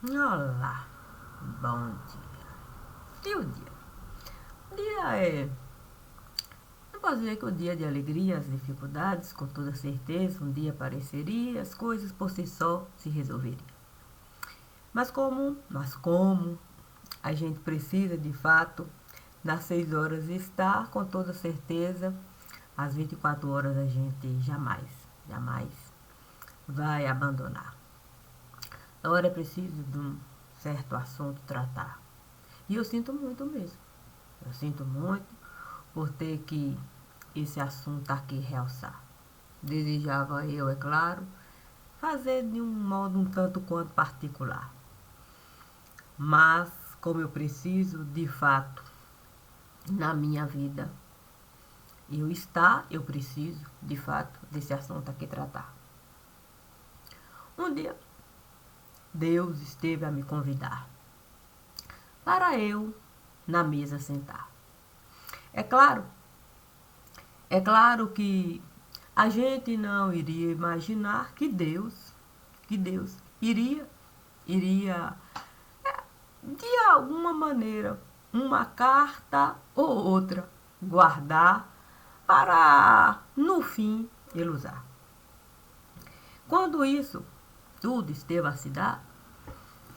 Olá, bom dia. E o dia? O dia é. Não posso dizer que o dia é de alegria, as dificuldades, com toda certeza, um dia apareceria, as coisas por si só se resolveriam. Mas como a gente precisa de fato das 6 horas estar, com toda certeza, às 24 horas a gente jamais vai abandonar. Agora é preciso de um certo assunto tratar. E eu sinto muito mesmo. Eu sinto muito por ter que esse assunto aqui realçar. Desejava eu, é claro, fazer de um modo um tanto quanto particular. Mas, como eu preciso, de fato, na minha vida, eu preciso, de fato, desse assunto aqui tratar. Um dia, Deus esteve a me convidar para eu na mesa sentar. É claro, é claro que a gente não iria imaginar que Deus iria de alguma maneira uma carta ou outra guardar para no fim ele usar. Quando isso tudo esteve a se dar,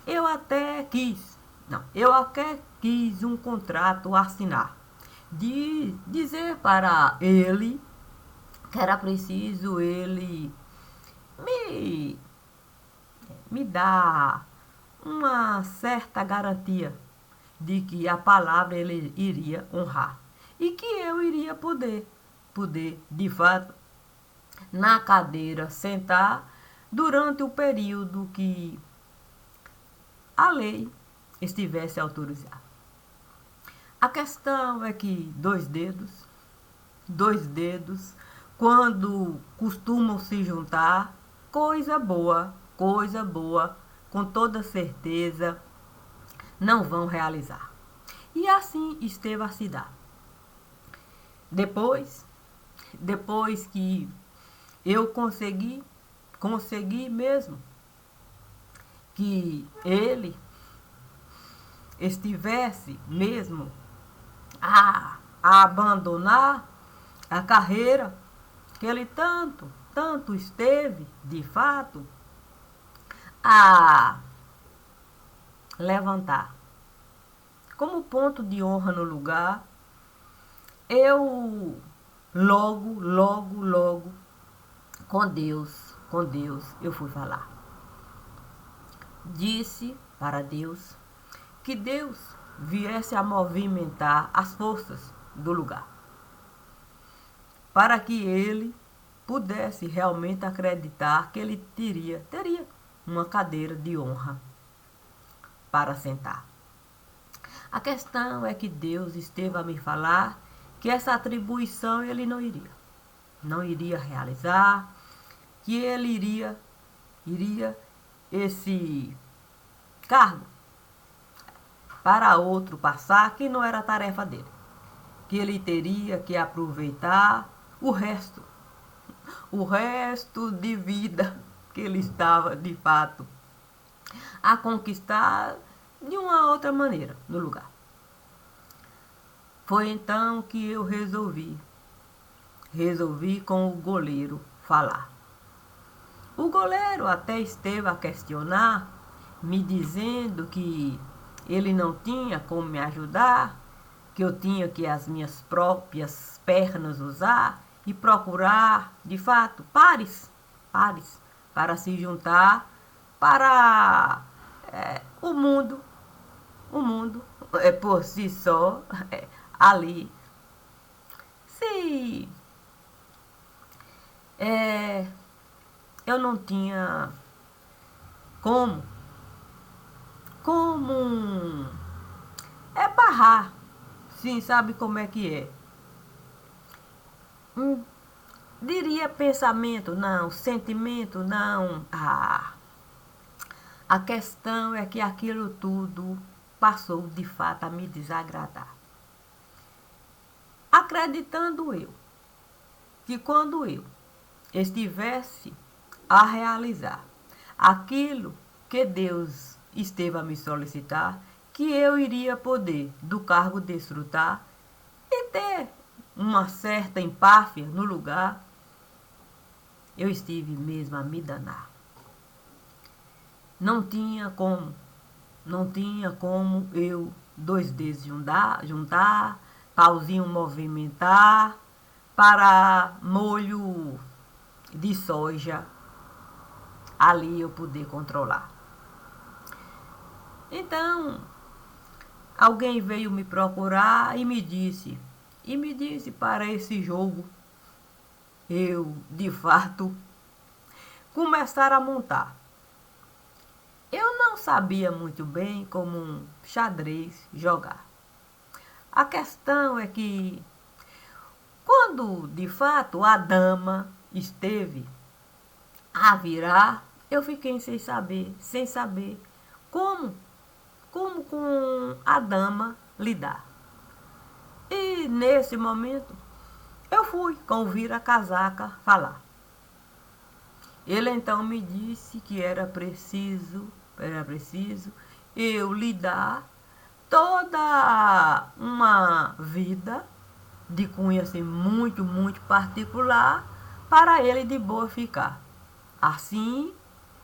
eu até quis um contrato assinar de dizer para ele que era preciso ele me, me dar uma certa garantia de que a palavra ele iria honrar e que eu iria poder de fato, na cadeira sentar durante o período que a lei estivesse autorizada. A questão é que dois dedos, quando costumam se juntar, coisa boa, com toda certeza não vão realizar. E assim esteve a se dar. Depois, depois que eu consegui mesmo que ele estivesse mesmo a abandonar a carreira que ele tanto esteve, de fato, a levantar. Como ponto de honra no lugar, eu logo, com Deus, eu fui falar. Disse para Deus que Deus viesse a movimentar as forças do lugar, para que ele pudesse realmente acreditar que ele teria uma cadeira de honra para sentar. A questão é que Deus esteve a me falar que essa atribuição ele não iria realizar, que ele iria esse cargo para outro passar, que não era tarefa dele, que ele teria que aproveitar o resto de vida que ele estava de fato a conquistar de uma outra maneira no lugar. Foi então que eu resolvi com o goleiro falar. O goleiro até esteve a questionar, me dizendo que ele não tinha como me ajudar, que eu tinha que as minhas próprias pernas usar e procurar, de fato, pares para se juntar para o mundo é por si só ali. Se é, eu não tinha como, como barrar, sim, sabe como é que é? Diria pensamento, não, sentimento, não. A questão é que aquilo tudo passou de fato a me desagradar. Acreditando eu que quando eu estivesse a realizar aquilo que Deus esteve a me solicitar que eu iria poder do cargo desfrutar e ter uma certa empáfia no lugar, eu estive mesmo a me danar. Não tinha como eu dois dedos juntar, pauzinho movimentar para molho de soja ali eu poder controlar. Então, alguém veio me procurar e me disse para esse jogo eu, de fato, começar a montar. Eu não sabia muito bem como um xadrez jogar. A questão é que, quando de fato a dama esteve a virar, eu fiquei sem saber como com a dama lidar. E nesse momento, eu fui com o vira-casaca falar. Ele então me disse que era preciso eu lhe dar toda uma vida de cunho assim, muito, muito particular para ele de boa ficar. Assim,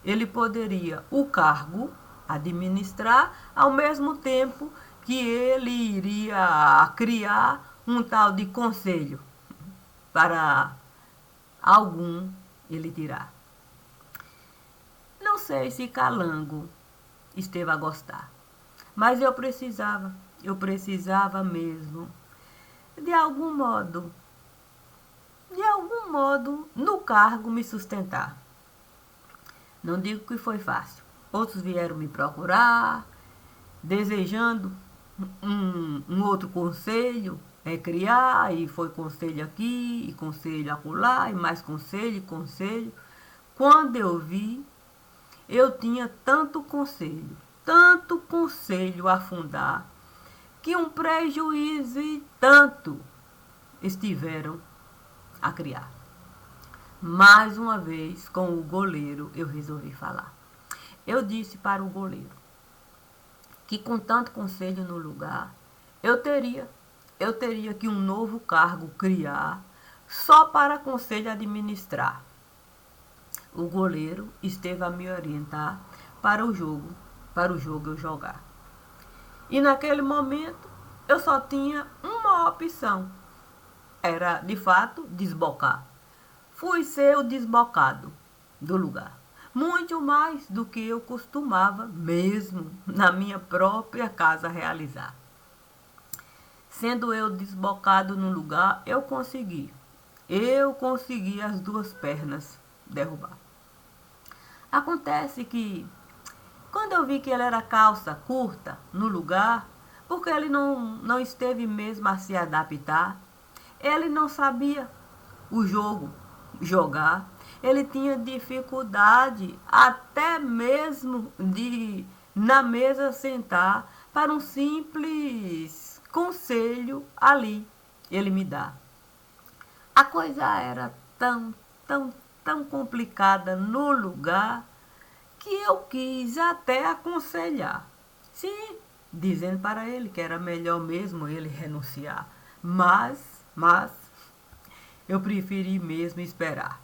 ele poderia o cargo administrar ao mesmo tempo que ele iria criar um tal de conselho para algum ele tirar. Não sei se Calango esteve a gostar, mas eu precisava mesmo, de algum modo, no cargo me sustentar. Não digo que foi fácil. Outros vieram me procurar, desejando um outro conselho, criar, e foi conselho aqui, e conselho acolá, e mais conselho, e conselho. Quando eu vi, eu tinha tanto conselho a fundar, que um prejuízo e tanto estiveram a criar. Mais uma vez, com o goleiro, eu resolvi falar. Eu disse para o goleiro que, com tanto conselho no lugar, eu teria que um novo cargo criar só para conselho administrar. O goleiro esteve a me orientar para o jogo eu jogar. E naquele momento eu só tinha uma opção. Era, de fato, desbocar. Fui ser o desbocado do lugar. Muito mais do que eu costumava mesmo na minha própria casa realizar. Sendo eu desbocado no lugar, eu consegui as duas pernas derrubar. Acontece que, quando eu vi que ele era calça curta no lugar, porque ele não esteve mesmo a se adaptar, ele não sabia o jogo jogar, ele tinha dificuldade até mesmo de na mesa sentar para um simples conselho ali ele me dá. A coisa era tão complicada no lugar que eu quis até aconselhar. Sim, dizendo para ele que era melhor mesmo ele renunciar. Mas eu preferi mesmo esperar.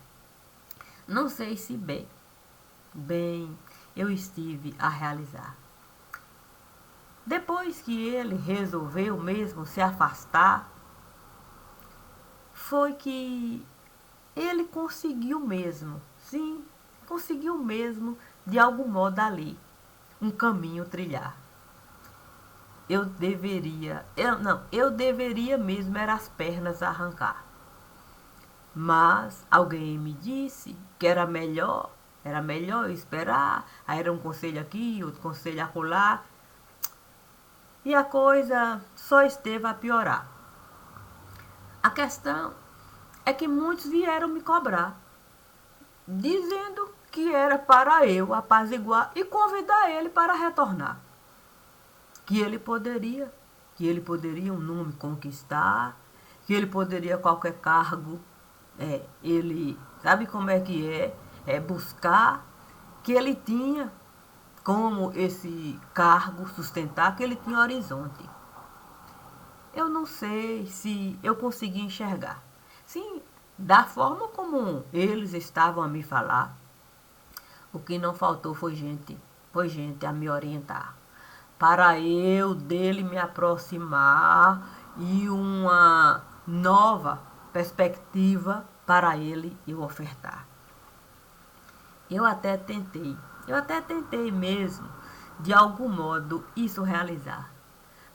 Não sei se bem eu estive a realizar. Depois que ele resolveu mesmo se afastar, foi que ele conseguiu mesmo, de algum modo ali, um caminho trilhar. Eu deveria mesmo era as pernas arrancar. Mas alguém me disse que era melhor eu esperar. Aí era um conselho aqui, outro conselho acolá. E a coisa só esteve a piorar. A questão é que muitos vieram me cobrar, dizendo que era para eu apaziguar e convidar ele para retornar. Que ele poderia um nome conquistar, que ele poderia qualquer cargo, ele sabe como é que buscar, que ele tinha como esse cargo sustentar, que ele tinha horizonte. Eu não sei se eu consegui enxergar. Sim, da forma como eles estavam a me falar, o que não faltou foi gente a me orientar. Para eu dele me aproximar e uma nova perspectiva para ele eu ofertar. Eu até tentei mesmo, de algum modo, isso realizar.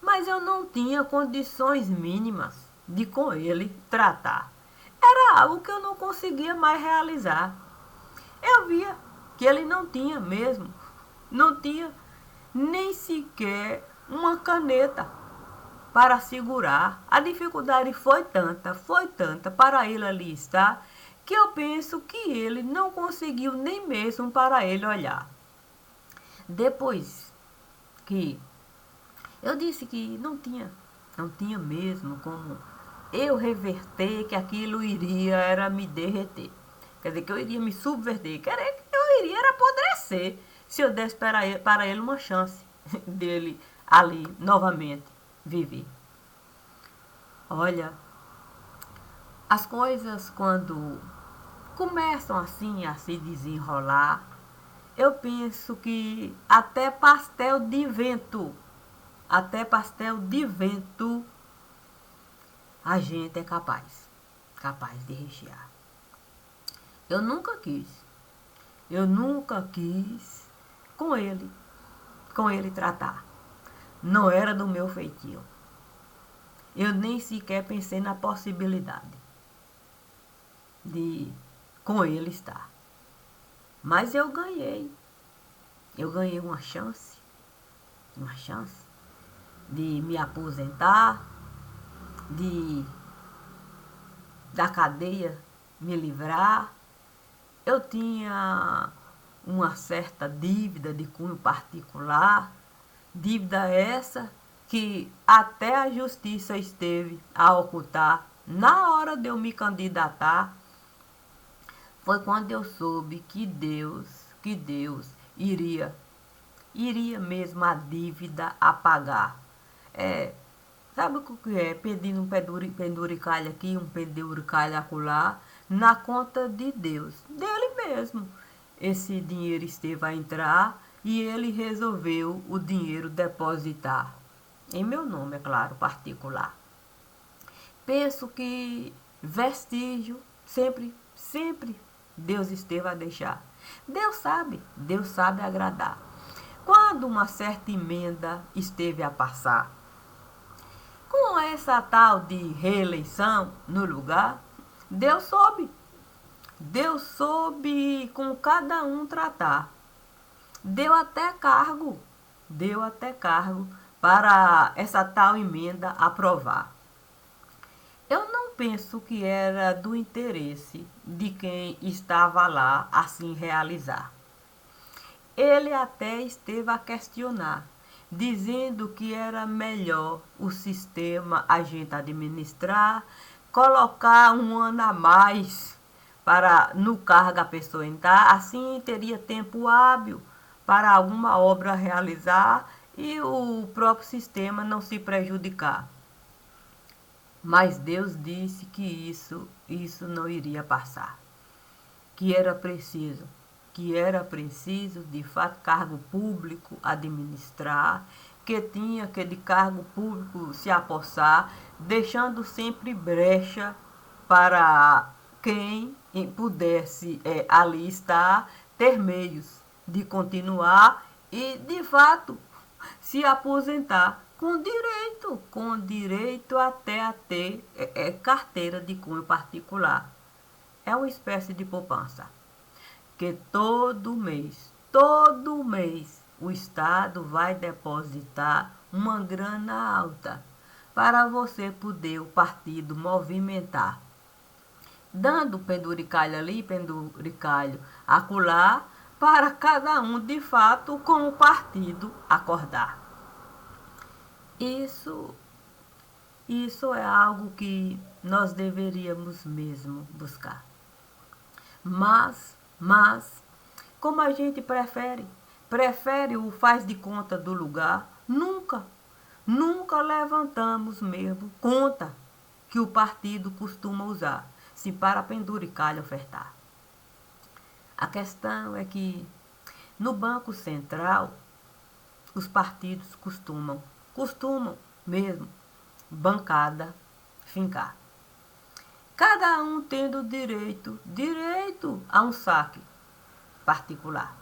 Mas eu não tinha condições mínimas de com ele tratar. Era algo que eu não conseguia mais realizar. Eu via que ele não tinha mesmo, não tinha nem sequer uma caneta para segurar. A dificuldade foi tanta para ele ali estar, que eu penso que ele não conseguiu nem mesmo para ele olhar. Depois que eu disse que não tinha mesmo como eu reverter, que aquilo iria era me derreter. Quer dizer, que eu iria me subverter, que eu iria era apodrecer se eu desse para ele uma chance dele ali novamente viver. Olha, as coisas quando começam assim a se desenrolar, eu penso que até pastel de vento, a gente é capaz de rechear. Eu nunca quis, eu nunca quis com ele tratar. Não era do meu feitio. Eu nem sequer pensei na possibilidade de com ele estar. Mas eu ganhei uma chance de me aposentar, de da cadeia me livrar. Eu tinha uma certa dívida de cunho particular, dívida essa que até a justiça esteve a ocultar. Na hora de eu me candidatar, foi quando eu soube que Deus iria mesmo a dívida a pagar. É, sabe o que é? Pedindo um penduricalho aqui, um penduricalho acolá, na conta de Deus, dele mesmo. Esse dinheiro esteve a entrar e ele resolveu o dinheiro depositar. Em meu nome, é claro, particular. Penso que vestígio sempre Deus esteve a deixar. Deus sabe agradar. Quando uma certa emenda esteve a passar, com essa tal de reeleição no lugar, Deus soube com cada um tratar. Deu até cargo para essa tal emenda aprovar. Eu não penso que era do interesse de quem estava lá assim realizar. Ele até esteve a questionar, dizendo que era melhor o sistema a gente administrar, colocar um ano a mais para no cargo a pessoa entrar, assim teria tempo hábil para alguma obra realizar e o próprio sistema não se prejudicar. Mas Deus disse que isso não iria passar, que era preciso, de fato, cargo público administrar, que tinha que de cargo público se apossar, deixando sempre brecha para quem pudesse ali estar, ter meios de continuar e, de fato, se aposentar com direito até a ter carteira de cunho particular. É uma espécie de poupança que todo mês, o Estado vai depositar uma grana alta para você poder o partido movimentar, dando penduricalho ali, penduricalho acolá, para cada um de fato com o partido acordar. Isso é algo que nós deveríamos mesmo buscar. Mas, como a gente prefere o faz de conta do lugar, nunca levantamos mesmo conta que o partido costuma usar, se para penduricalho ofertar. A questão é que no Banco Central, os partidos costumam mesmo, bancada, fincar. Cada um tendo direito a um saque particular.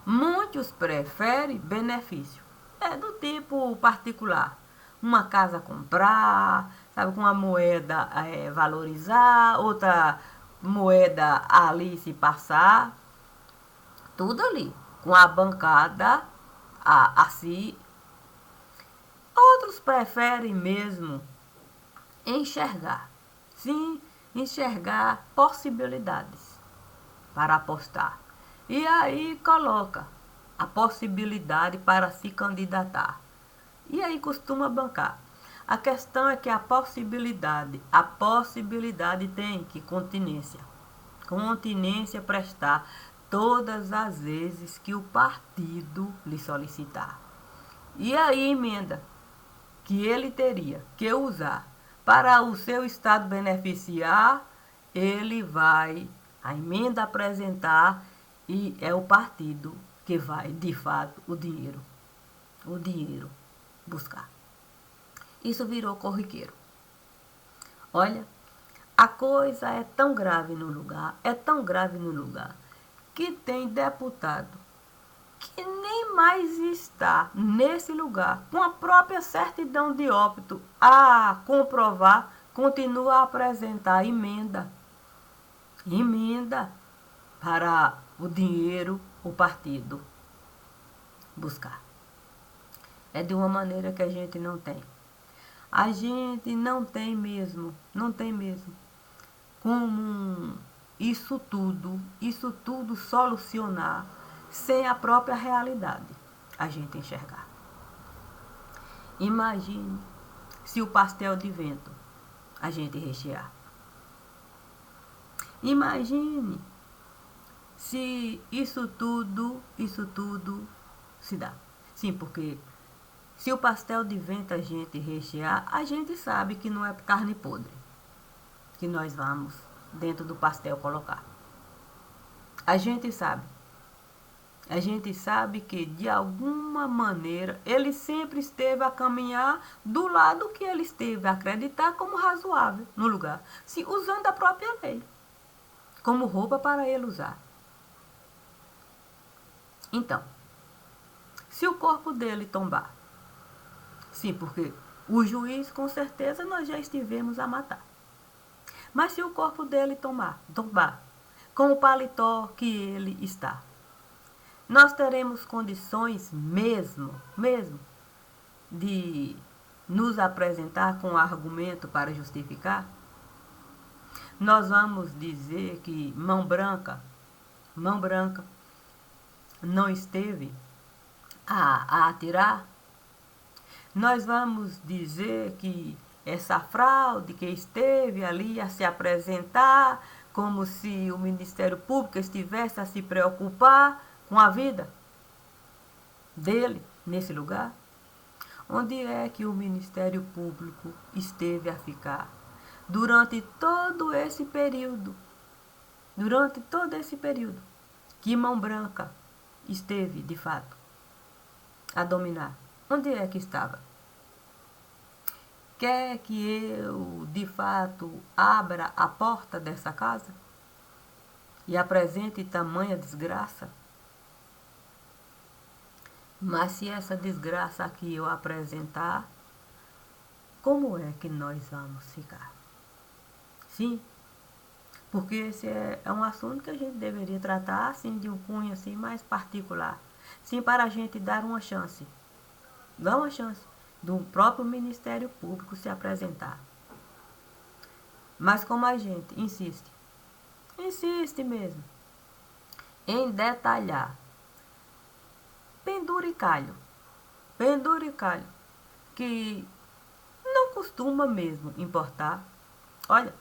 Muitos preferem benefício. É do tipo particular. Uma casa comprar, sabe, com uma moeda valorizar, outra moeda ali se passar. Tudo ali. Com a bancada assim. Outros preferem mesmo enxergar. Sim, enxergar possibilidades para apostar. E aí coloca a possibilidade para se candidatar. E aí costuma bancar. A questão é que a possibilidade tem que continência prestar todas as vezes que o partido lhe solicitar. E aí emenda que ele teria que usar para o seu estado beneficiar, ele vai a emenda apresentar e é o partido que vai, de fato, o dinheiro buscar. Isso virou corriqueiro. Olha, a coisa é tão grave no lugar, que tem deputado que nem mais está nesse lugar, com a própria certidão de óbito a comprovar, continua a apresentar emenda para o dinheiro, o partido buscar. É de uma maneira que a gente não tem. A gente não tem mesmo como isso tudo solucionar sem a própria realidade a gente enxergar. Imagine se o pastel de vento a gente rechear. Imagine se isso tudo se dá. Sim, porque se o pastel de vento a gente rechear, a gente sabe que não é carne podre que nós vamos dentro do pastel colocar. A gente sabe que de alguma maneira ele sempre esteve a caminhar do lado que ele esteve a acreditar como razoável no lugar, se usando a própria lei como roupa para ele usar. Então, se o corpo dele tombar, sim, porque o juiz com certeza nós já estivemos a matar. Mas se o corpo dele tombar, com o paletó que ele está, nós teremos condições mesmo de nos apresentar com argumento para justificar? Nós vamos dizer que mão branca não esteve a atirar? Nós vamos dizer que essa fraude que esteve ali a se apresentar como se o Ministério Público estivesse a se preocupar com a vida dele nesse lugar? Onde é que o Ministério Público esteve a ficar durante todo esse período? Que mão branca esteve, de fato, a dominar? Onde é que estava? Quer que eu, de fato, abra a porta dessa casa e apresente tamanha desgraça? Mas se essa desgraça aqui eu apresentar, como é que nós vamos ficar? Sim, porque esse é um assunto que a gente deveria tratar assim, de um cunho assim, mais particular. Sim, para a gente dar uma chance. Dá uma chance do próprio Ministério Público se apresentar. Mas como a gente insiste mesmo em detalhar penduricalho, que não costuma mesmo importar. Olha,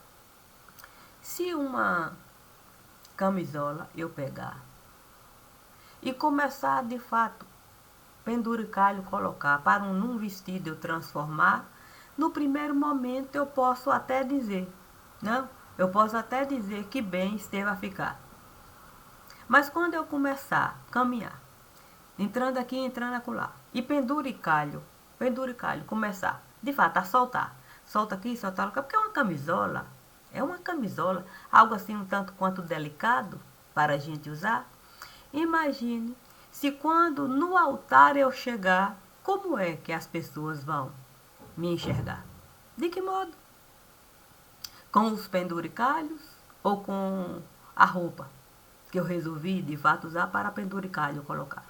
se uma camisola eu pegar e começar de fato, penduricalho, colocar para num vestido eu transformar, no primeiro momento eu posso até dizer, não, eu posso até dizer que bem esteve a ficar. Mas quando eu começar a caminhar, entrando aqui, entrando acolá, e penduricalho, começar, de fato, a soltar. Solta aqui, solta lá, porque é uma camisola, algo assim um tanto quanto delicado para a gente usar. Imagine se quando no altar eu chegar, como é que as pessoas vão me enxergar? De que modo? Com os penduricalhos ou com a roupa que eu resolvi de fato usar para penduricalho colocar?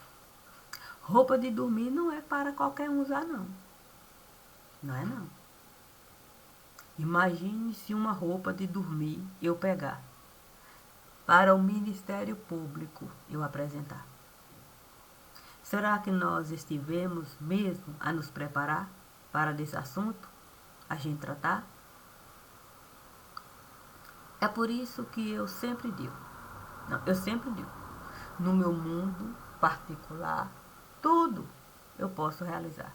Roupa de dormir não é para qualquer um usar, não. Não é, não. Imagine se uma roupa de dormir eu pegar para o Ministério Público eu apresentar. Será que nós estivemos mesmo a nos preparar para desse assunto, a gente tratar? É por isso que eu sempre digo, no meu mundo particular, tudo eu posso realizar.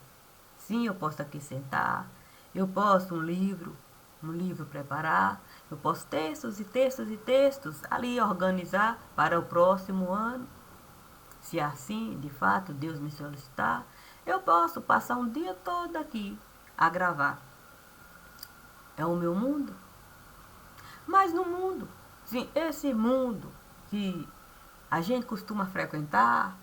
Sim, eu posso aqui sentar, eu posso um livro preparar, eu posso textos e textos e textos ali organizar para o próximo ano. Se assim, de fato, Deus me solicitar, eu posso passar um dia todo aqui a gravar. É o meu mundo. Mas no mundo, sim, esse mundo que a gente costuma frequentar,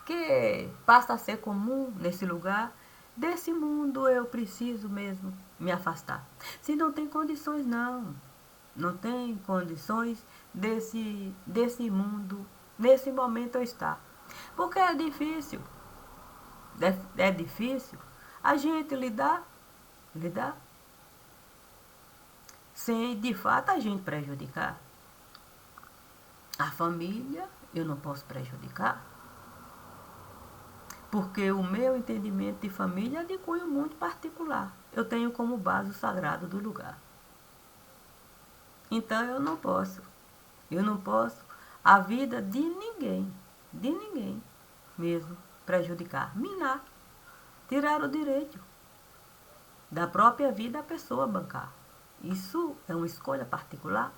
que passa a ser comum nesse lugar, desse mundo eu preciso mesmo me afastar. Se não tem condições, não tem condições desse mundo, nesse momento eu estar. Porque é difícil a gente lidar sem de fato a gente prejudicar. A família eu não posso prejudicar. Porque o meu entendimento de família é de cunho muito particular. Eu tenho como base o sagrado do lugar. Então eu não posso a vida de ninguém mesmo prejudicar, minar, tirar o direito da própria vida a pessoa bancar. Isso é uma escolha particular.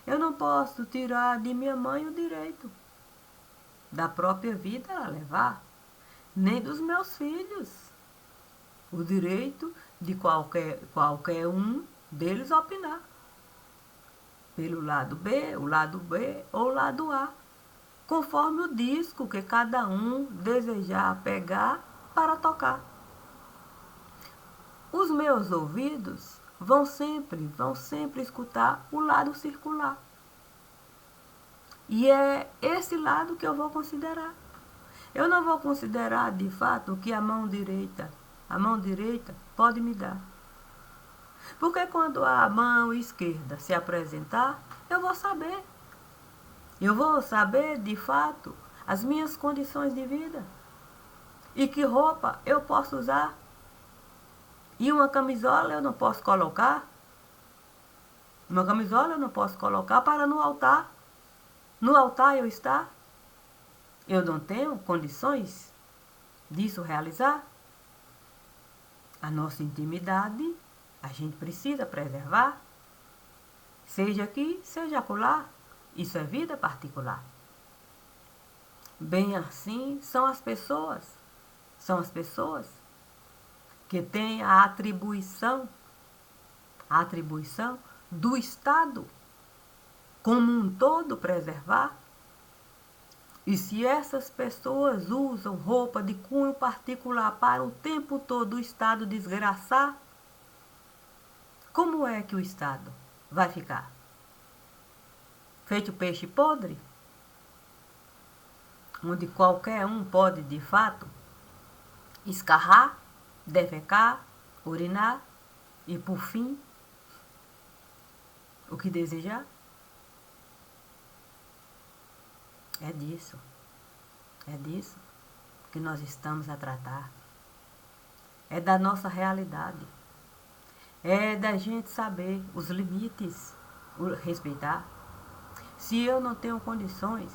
Eu não posso tirar de minha mãe o direito da própria vida ela levar, nem dos meus filhos o direito de qualquer um deles opinar pelo lado B, o lado B ou o lado A, conforme o disco que cada um desejar pegar para tocar. Os meus ouvidos vão sempre escutar o lado circular. E é esse lado que eu vou considerar. Eu não vou considerar de fato o que a mão direita pode me dar. Porque quando a mão esquerda se apresentar, eu vou saber. Eu vou saber de fato as minhas condições de vida. E que roupa eu posso usar. E uma camisola eu não posso colocar. Uma camisola eu não posso colocar para no altar. No altar eu estar. Eu não tenho condições disso realizar. A nossa intimidade a gente precisa preservar. Seja aqui, seja acolá. Isso é vida particular. Bem assim são as pessoas. São as pessoas que têm a atribuição do Estado como um todo preservar. E se essas pessoas usam roupa de cunho particular para o tempo todo o Estado desgraçar, como é que o Estado vai ficar? Feito peixe podre? Onde qualquer um pode, de fato, escarrar, defecar, urinar e, por fim, o que desejar? É disso que nós estamos a tratar. É da nossa realidade. É da gente saber os limites, respeitar. Se eu não tenho condições,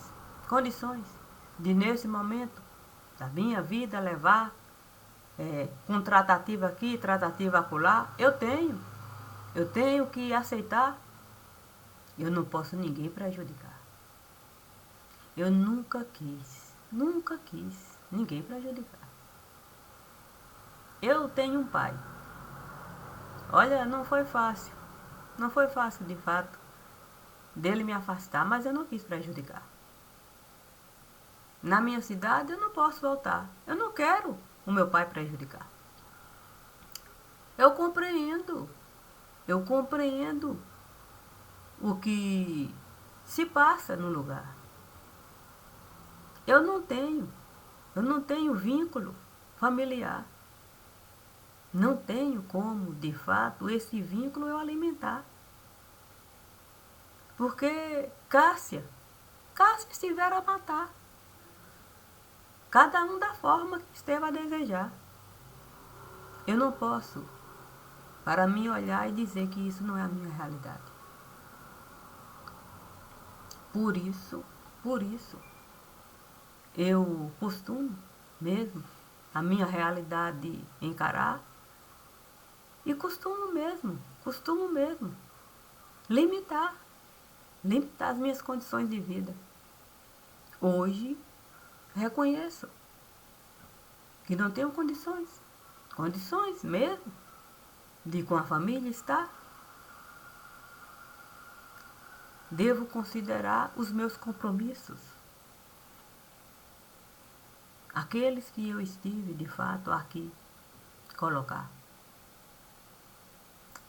de nesse momento da minha vida levar com tratativa aqui, tratativa acolá, eu tenho que aceitar. Eu não posso ninguém prejudicar. Eu nunca quis ninguém prejudicar. Eu tenho um pai. Olha, não foi fácil de fato dele me afastar, mas eu não quis prejudicar. Na minha cidade eu não posso voltar. Eu não quero o meu pai prejudicar. Eu compreendo o que se passa no lugar. Eu não tenho vínculo familiar. Não tenho como, de fato, esse vínculo eu alimentar. Porque Cássia estiver a matar. Cada um da forma que esteve a desejar. Eu não posso, para mim, olhar e dizer que isso não é a minha realidade. Por isso, eu costumo mesmo a minha realidade encarar e costumo mesmo limitar as minhas condições de vida. Hoje, reconheço que não tenho condições mesmo, de com a família estar. Devo considerar os meus compromissos, aqueles que eu estive de fato aqui colocar.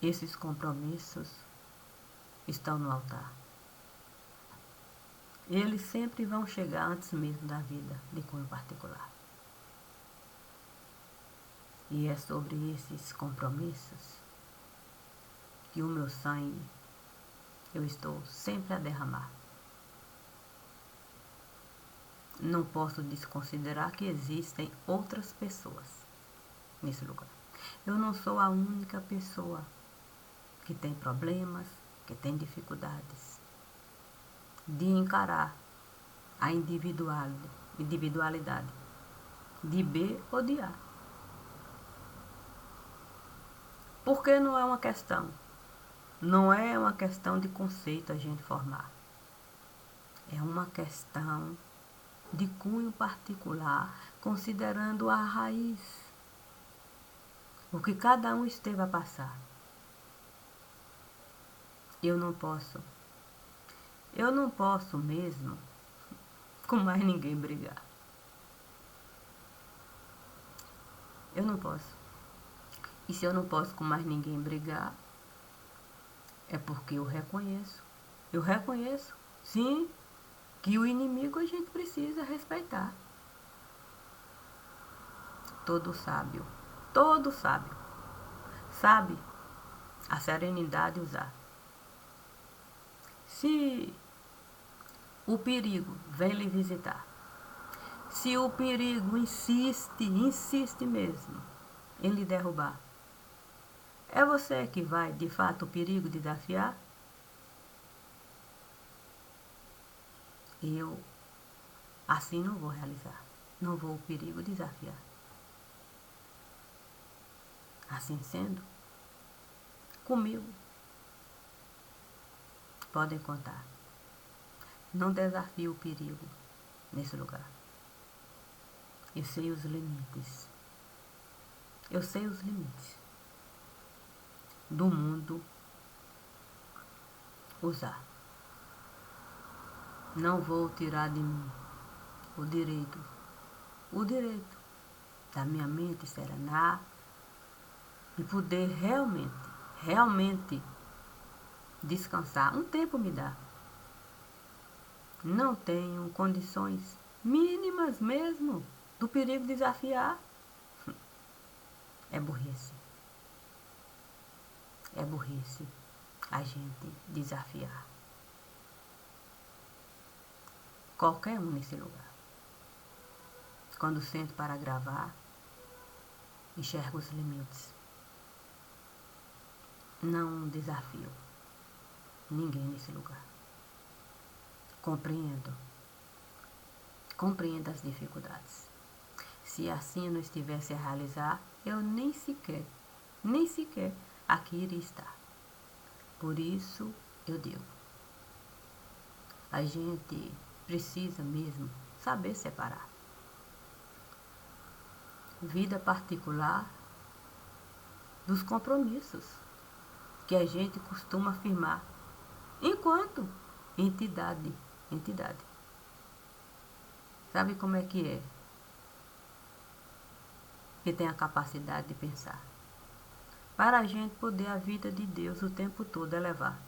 Esses compromissos estão no altar. Eles sempre vão chegar antes mesmo da vida de cunho particular. E é sobre esses compromissos que o meu sangue eu estou sempre a derramar. Não posso desconsiderar que existem outras pessoas nesse lugar. Eu não sou a única pessoa que tem problemas, que tem dificuldades de encarar a individualidade de B ou de A. Porque não é uma questão de conceito a gente formar. É uma questão de cunho particular, considerando a raiz, o que cada um esteve a passar. Eu não posso mesmo com mais ninguém brigar. Eu não posso. E se eu não posso com mais ninguém brigar, é porque eu reconheço, sim, que o inimigo a gente precisa respeitar. Todo sábio sabe a serenidade usar. Se o perigo vem lhe visitar, se o perigo insiste mesmo em lhe derrubar, é você que vai, de fato, o perigo desafiar? Eu assim não vou realizar, não vou o perigo desafiar. Assim sendo, comigo podem contar. Não desafio o perigo nesse lugar. Eu sei os limites. Do mundo usar. Não vou tirar de mim o direito da minha mente serenar e poder realmente descansar. Um tempo me dá. Não tenho condições mínimas mesmo do perigo desafiar. É burrice a gente desafiar qualquer um nesse lugar. Quando sento para gravar, enxergo os limites. Não desafio ninguém nesse lugar. Compreendo Compreenda as dificuldades. Se assim eu não estivesse a realizar, eu nem sequer aqui iria estar. Por isso eu digo, a gente precisa mesmo saber separar vida particular dos compromissos que a gente costuma afirmar enquanto entidade. Sabe como é que é? Que tem a capacidade de pensar. Para a gente poder a vida de Deus o tempo todo elevar.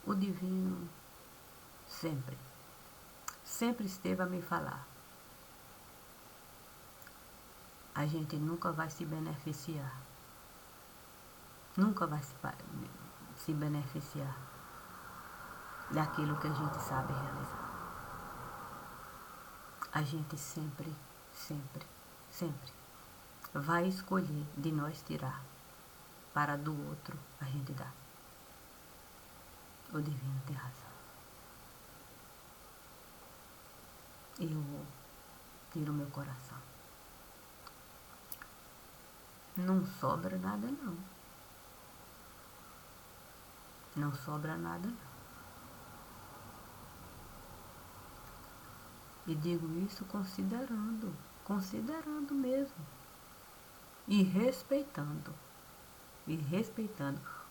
O divino sempre esteve a me falar. A gente nunca vai se beneficiar. Nunca vai se beneficiar daquilo que a gente sabe realizar. A gente sempre vai escolher de nós tirar para do outro a gente dar. O divino tem razão. Eu tiro meu coração. Não sobra nada não. Não sobra nada não. E digo isso considerando mesmo. E respeitando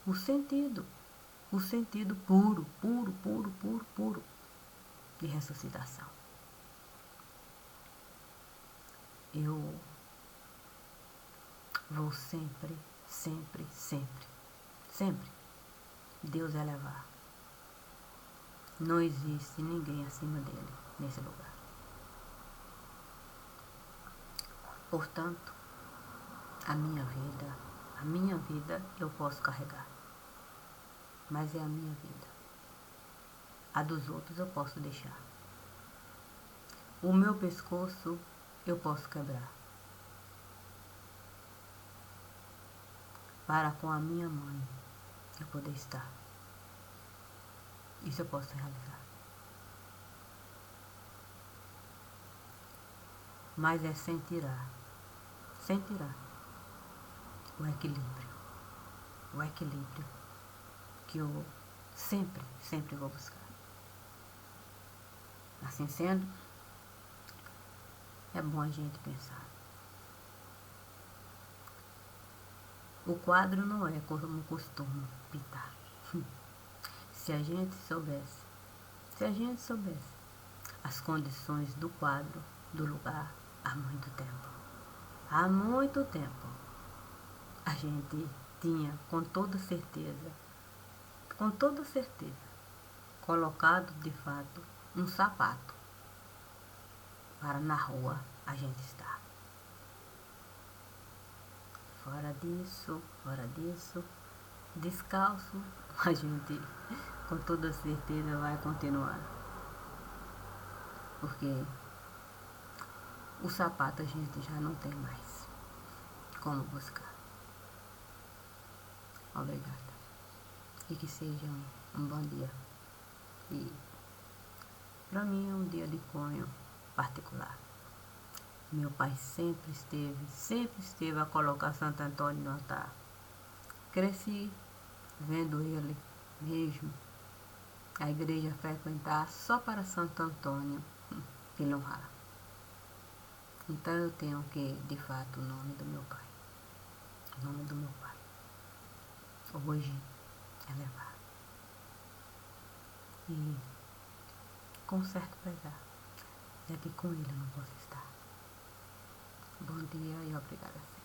o sentido puro de ressuscitação. Eu vou sempre Deus elevar. Não existe ninguém acima dele nesse lugar. Portanto, a minha vida eu posso carregar. Mas é a minha vida. A dos outros eu posso deixar. O meu pescoço eu posso quebrar. Para com a minha mãe eu poder estar. Isso eu posso realizar. Mas é sem tirar o equilíbrio que eu sempre vou buscar. Assim sendo, é bom a gente pensar. O quadro não é como costuma pintar. Se a gente soubesse as condições do quadro, do lugar, há muito tempo, a gente tinha com toda certeza, colocado de fato um sapato para na rua a gente estar. Fora disso, descalço, a gente com toda certeza vai continuar. Porque o sapato a gente já não tem mais como buscar. Obrigada. E que seja um bom dia. E para mim é um dia de cunho particular. Meu pai sempre esteve a colocar Santo Antônio no altar. Cresci vendo ele mesmo a igreja frequentar só para Santo Antônio e honrar. Então eu tenho que, de fato, o nome do meu pai. Hoje é levar. E com certo pesar, já que com ele eu não posso estar. Bom dia e obrigada.